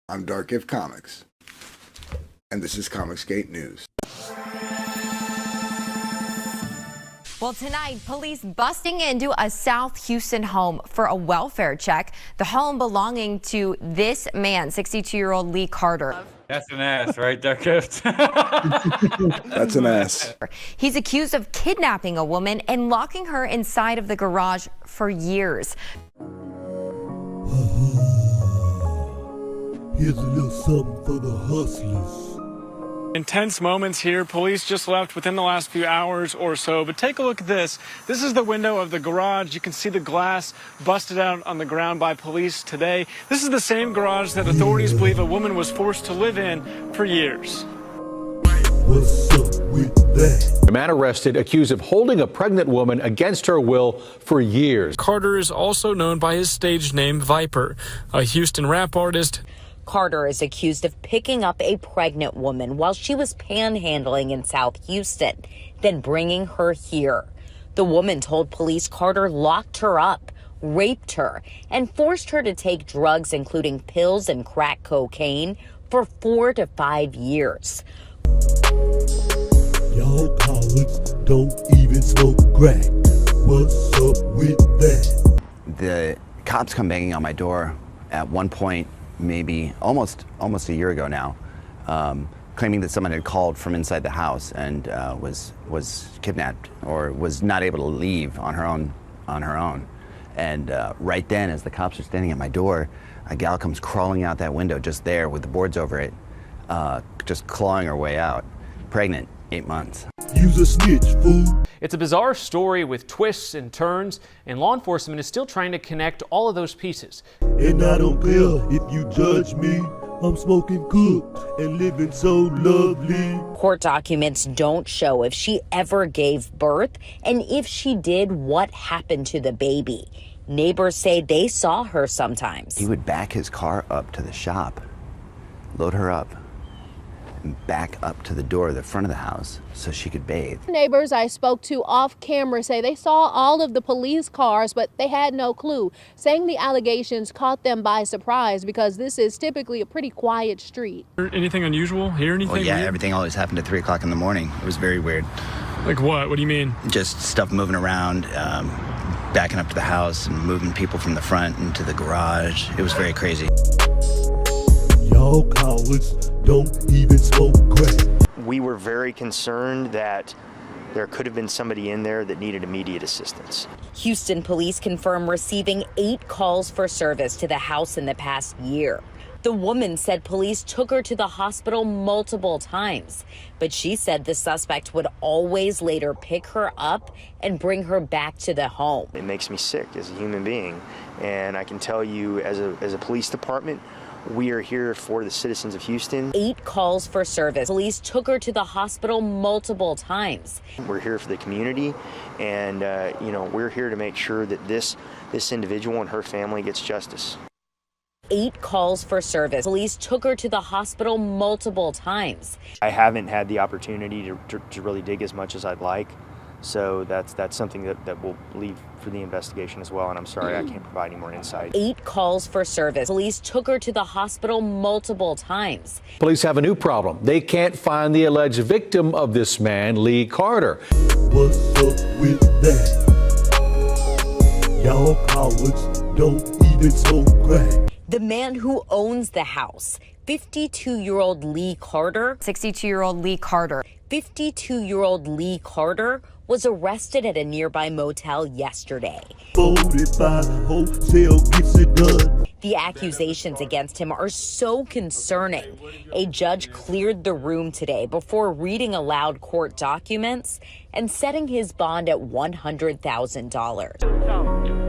I'm Dark If Comics, and this is Comicsgate News. Well, tonight, police busting into a South Houston home for a welfare check. The home belonging to this man, 62-year-old Lee Carter. That's an ass, right, Dark If? That's an ass. He's accused of kidnapping a woman and locking her inside of the garage for years. Here's a little something for the hustlers. Intense moments here. Police just left within the last few hours or so. But take a look at this. This is the window of the garage. You can see the glass busted out on the ground by police today. This is the same garage that authorities believe a woman was forced to live in for years. What's up with that? A man arrested accused of holding a pregnant woman against her will for years. Carter is also known by his stage name Viper, a Houston rap artist. Carter is accused of picking up a pregnant woman while she was panhandling in South Houston, then bringing her here. The woman told police Carter locked her up, raped her, and forced her to take drugs, including pills and crack cocaine, for 4 to 5 years. Y'all cowards don't even smoke crack. What's up with that? The cops come banging on my door at one point, maybe almost a year ago now, claiming that someone had called from inside the house and was kidnapped or was not able to leave on her own. And right then, as the cops are standing at my door, a gal comes crawling out that window just there with the boards over it, just clawing her way out, pregnant, 8 months. Use a snitch, fool. It's a bizarre story with twists and turns, and law enforcement is still trying to connect all of those pieces. And I don't care if you judge me. I'm smoking good and living so lovely. Court documents don't show if she ever gave birth, and if she did, what happened to the baby. Neighbors say they saw her sometimes. He would back his car up to the shop, load her up, back up to the door, the front of the house, so she could bathe. Neighbors I spoke to off camera say they saw all of the police cars, but they had no clue, saying the allegations caught them by surprise because this is typically a pretty quiet street. Anything unusual? Hear anything? Well, yeah, weird? everything always happened at 3 o'clock in the morning. It was very weird. Like what? What do you mean? Just stuff moving around, backing up to the house and moving people from the front into the garage. It was very crazy. Y'all cowards don't even smoke crack. We were very concerned that there could have been somebody in there that needed immediate assistance. Houston police confirm receiving 8 calls for service to the house in the past year. The woman said police took her to the hospital multiple times, but she said the suspect would always later pick her up and bring her back to the home. It makes me sick as a human being, and I can tell you as a police department, we are here for the citizens of Houston. 8 calls for service. Police took her to the hospital multiple times. We're here for the community, and we're here to make sure that this individual and her family gets justice. 8 calls for service. Police took her to the hospital multiple times. I haven't had the opportunity to really dig as much as I'd like, so that's something that we'll leave for the investigation as well, and I'm sorry I can't provide any more insight. 8 calls for service. Police took her to the hospital multiple times. Police have a new problem. They can't find the alleged victim of this man, Lee Carter. What's up with that? Y'all cowards don't even smoke crack. The man who owns the house, 52-year-old Lee Carter. 62-year-old Lee Carter. 52-year-old Lee Carter was arrested at a nearby motel yesterday. 45 wholesale gets it done. The accusations against him are so concerning. A judge cleared the room today before reading aloud court documents and setting his bond at $100,000.